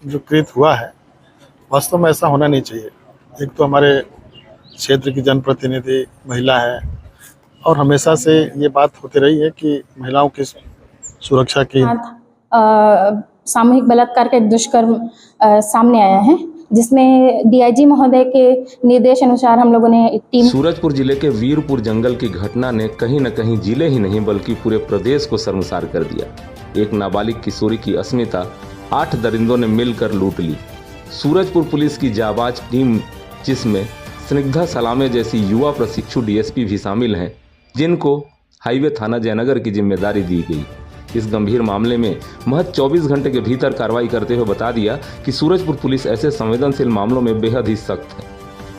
जो कृत हुआ है वास्तव में ऐसा होना नहीं चाहिए। एक तो हमारे क्षेत्र की जनप्रतिनिधि महिला है और हमेशा से ये बात होती रही है कि महिलाओं की सुरक्षा की सामूहिक बलात्कार का एक दुष्कर्म सामने आया है, जिसमें डीआईजी महोदय के निर्देश अनुसार हम लोगों ने एक टीम। सूरजपुर जिले के वीरपुर जंगल की घटना ने कहीं न कहीं जिले ही नहीं बल्कि पूरे प्रदेश को शर्मसार कर दिया। एक नाबालिग किशोरी की अस्मिता 8 दरिंदों ने मिलकर लूट ली। सूरजपुर पुलिस की जाबाज टीम, जिसमें स्निग्धा सलामे जैसी युवा प्रशिक्षु डीएसपी भी शामिल हैं, जिनको हाईवे थाना जयनगर की जिम्मेदारी दी गई। इस गंभीर मामले में महज 24 घंटे के भीतर कार्रवाई करते हुए बता दिया कि सूरजपुर पुलिस ऐसे संवेदनशील मामलों में बेहद ही सख्त है।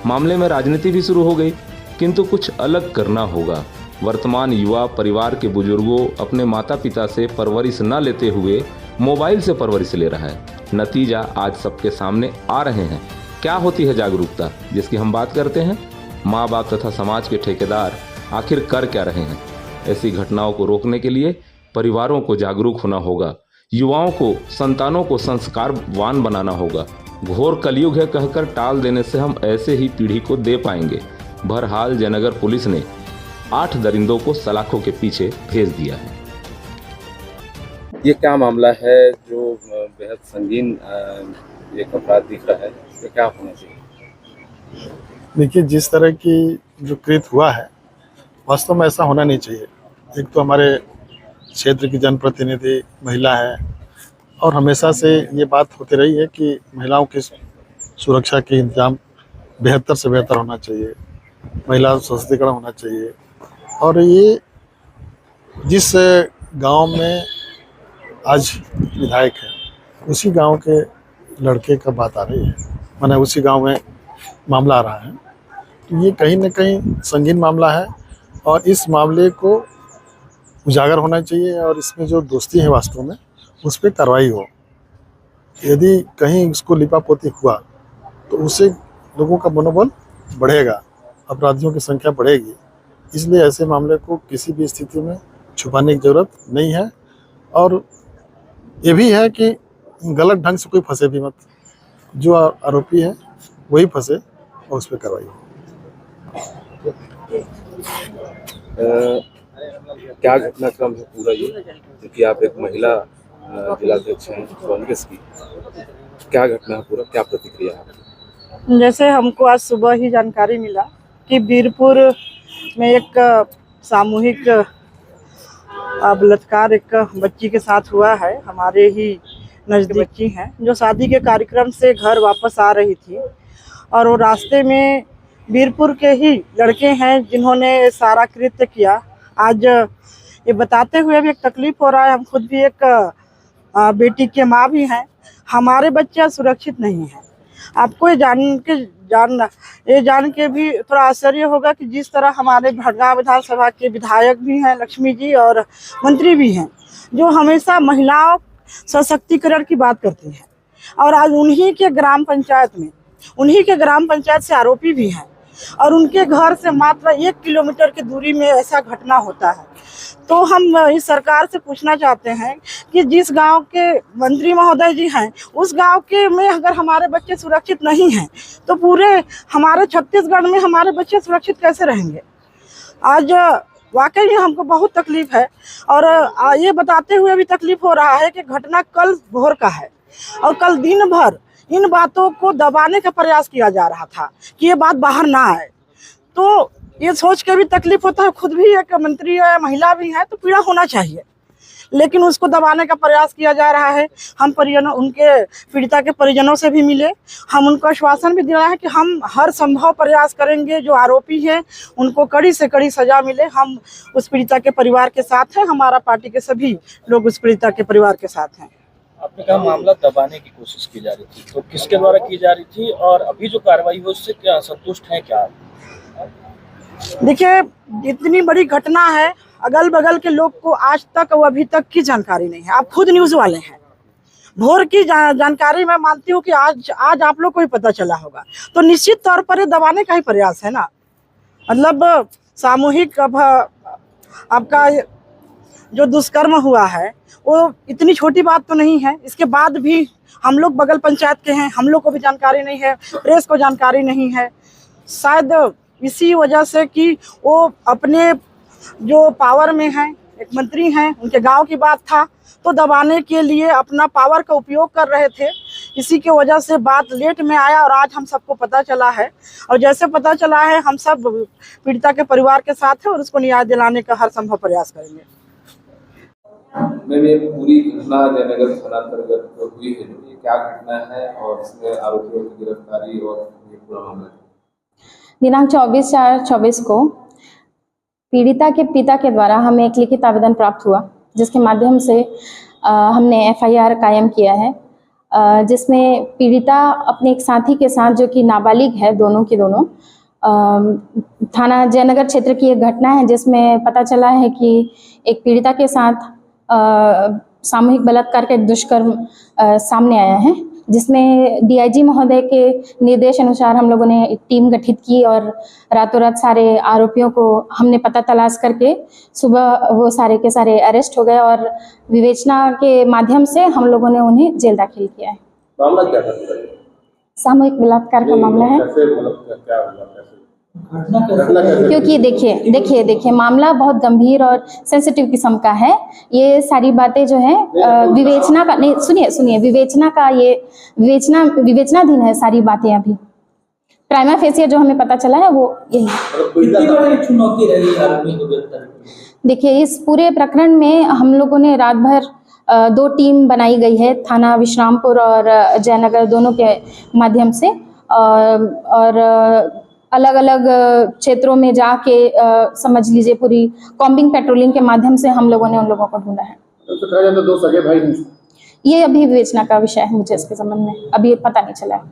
मामले में राजनीति भी शुरू हो गई, किंतु कुछ अलग करना होगा। वर्तमान युवा परिवार के बुजुर्गों अपने माता पिता से परवरिश न लेते हुए मोबाइल से परवरिश ले रहा है। नतीजा आज सबके सामने आ रहे हैं। क्या होती है जागरूकता, जिसकी हम बात करते हैं? माँ बाप तथा समाज के ठेकेदार आखिर कर क्या रहे हैं? ऐसी घटनाओं को रोकने के लिए परिवारों को जागरूक होना होगा, युवाओं को, संतानों को संस्कारवान बनाना होगा। घोर कलयुग है कहकर टाल देने से हम ऐसे ही पीढ़ी को दे पाएंगे। बहरहाल जयनगर पुलिस ने 8 दरिंदों को सलाखों के पीछे भेज दिया है। ये क्या मामला है जो बेहद संगीन एक अपराध दिख रहा है, तो क्या होना चाहिए? देखिए, जिस तरह की जो कृत हुआ है वास्तव में ऐसा होना नहीं चाहिए। एक तो हमारे क्षेत्र की जनप्रतिनिधि महिला है और हमेशा से ये बात होती रही है कि महिलाओं की सुरक्षा के इंतजाम बेहतर से बेहतर होना चाहिए, महिला सशक्तिकरण होना चाहिए। और ये जिस गांव में आज विधायक है उसी गांव के लड़के का बात आ रही है, माने उसी गांव में मामला आ रहा है, तो ये कहीं ना कहीं संगीन मामला है और इस मामले को उजागर होना चाहिए और इसमें जो दोस्ती है वास्तव में उस पर कार्रवाई हो। यदि कहीं इसको लिपापोती हुआ तो उससे लोगों का मनोबल बढ़ेगा, अपराधियों की संख्या बढ़ेगी। इसलिए ऐसे मामले को किसी भी स्थिति में छुपाने की जरूरत नहीं है और ये भी है कि गलत ढंग से कोई फंसे भी मत, जो आरोपी है वही फंसे और उस पर कार्रवाई हो। क्या घटनाक्रम है पूरा ये, क्योंकि आप एक महिला जिलाध्यक्ष हैं कांग्रेस की, क्या घटना है पूरा, क्या प्रतिक्रिया है? जैसे हमको आज सुबह ही जानकारी मिला कि वीरपुर में एक सामूहिक बलात्कार एक बच्ची के साथ हुआ है। हमारे ही नज़दीक बच्ची हैं जो शादी के कार्यक्रम से घर वापस आ रही थी और वो रास्ते में वीरपुर के ही लड़के हैं जिन्होंने सारा कृत्य किया। आज ये बताते हुए भी एक तकलीफ हो रहा है। हम खुद भी एक बेटी के माँ भी हैं। हमारे बच्चे सुरक्षित नहीं हैं। आपको ये जान के भी थोड़ा आश्चर्य होगा कि जिस तरह हमारे भड़गांव विधानसभा के विधायक भी हैं, लक्ष्मी जी, और मंत्री भी हैं, जो हमेशा महिलाओं सशक्तिकरण की बात करती हैं, और आज उन्हीं के ग्राम पंचायत से आरोपी भी हैं और उनके घर से मात्र 1 किलोमीटर की दूरी में ऐसा घटना होता है। तो हम इस सरकार से पूछना चाहते हैं कि जिस गांव के मंत्री महोदय जी हैं उस गांव के में अगर हमारे बच्चे सुरक्षित नहीं हैं तो पूरे हमारे छत्तीसगढ़ में हमारे बच्चे सुरक्षित कैसे रहेंगे? आज वाकई में हमको बहुत तकलीफ है और ये बताते हुए भी तकलीफ हो रहा है कि घटना कल भोर का है और कल दिन भर इन बातों को दबाने का प्रयास किया जा रहा था कि ये बात बाहर ना आए। तो ये सोच के भी तकलीफ होता है। खुद भी एक मंत्री है, महिला भी है, तो पीड़ा होना चाहिए, लेकिन उसको दबाने का प्रयास किया जा रहा है। हम परिजनों, उनके पीड़िता के परिजनों से भी मिले, हम उनको आश्वासन भी दिया है कि हम हर संभव प्रयास करेंगे, जो आरोपी हैं उनको कड़ी से कड़ी सजा मिले। हम उस पीड़िता के परिवार के साथ हैं, हमारा पार्टी के सभी लोग उस पीड़िता के परिवार के साथ हैं। आपने कहा मामला दबाने की कोशिश की जा रही थी, तो किसके द्वारा की जा रही थी और अभी जो कार्रवाई हुई उससे क्या संतुष्ट हैं क्या? देखिए, इतनी बड़ी घटना है, अगल बगल के लोग को आज तक और अभी तक की जानकारी नहीं है। आप खुद न्यूज़ वाले हैं, भोर की जानकारी मैं मानती हूँ कि आज आप लोग को ही पता चला होगा, तो निश्चित तौर पर ये दबाने का ही प्रयास है ना। मतलब सामूहिक अब आपका जो दुष्कर्म हुआ है वो इतनी छोटी बात तो नहीं है। इसके बाद भी हम लोग बगल पंचायत के हैं, हम लोग को भी जानकारी नहीं है, प्रेस को जानकारी नहीं है। शायद इसी वजह से कि वो अपने जो पावर में हैं, एक मंत्री हैं, उनके गांव की बात था तो दबाने के लिए अपना पावर का उपयोग कर रहे थे। इसी की वजह से बात लेट में आया और आज हम सबको पता चला है। और जैसे पता चला है हम सब पीड़िता के परिवार के साथ हैं और उसको न्याय दिलाने का हर संभव प्रयास करेंगे। मैंने पूरी घटना जयनगर थाना अंतर्गत हुई है, ये क्या घटना है और इसमें आरोपियों की गिरफ्तारी और ये पूरा मामला? दिनांक 24/4/24 को पीड़िता के पिता के द्वारा हमें एक लिखित आवेदन प्राप्त हुआ, जिसके माध्यम से हमने FIR कायम किया है, जिसमें पीड़िता अपने एक साथी के साथ, जो कि नाबालिग है, दोनों की दोनों, थाना जयनगर क्षेत्र की एक घटना है जिसमें पता चला है कि एक पीड़िता के साथ सामूहिक बलात्कार का एक दुष्कर्म सामने आया है, जिसमें DIG महोदय के निर्देश अनुसार हम लोगों ने एक टीम गठित की और रातों रात सारे आरोपियों को हमने पता तलाश करके सुबह वो सारे के सारे अरेस्ट हो गए और विवेचना के माध्यम से हम लोगों ने उन्हें जेल दाखिल किया है। मामला क्या था? सामूहिक बलात्कार का मामला है। क्योंकि देखिए मामला बहुत गंभीर और सेंसिटिव किस्म का है। ये सारी बातें जो है विवेचना का, नहीं सुनिए विवेचना का, ये विवेचनाधीन है सारी बातें। अभी प्राइमा फेसिया जो हमें पता चला है वो यही है। चुनौती रही आरोपियों को गिरफ्तार। देखिए इस पूरे प्रकरण में हम लोगों ने रात भर 2 टीम बनाई गई है, थाना विश्रामपुर और जयनगर दोनों के माध्यम से, और अलग अलग क्षेत्रों में जाके समझ लीजिए पूरी कॉम्बिंग पेट्रोलिंग के माध्यम से हम लोगों ने उन लोगों को ढूंढा है। तो कहा जाता 2 सगे भाई हैं। ये अभी विवेचना का विषय है, मुझे इसके संबंध में अभी पता नहीं चला है।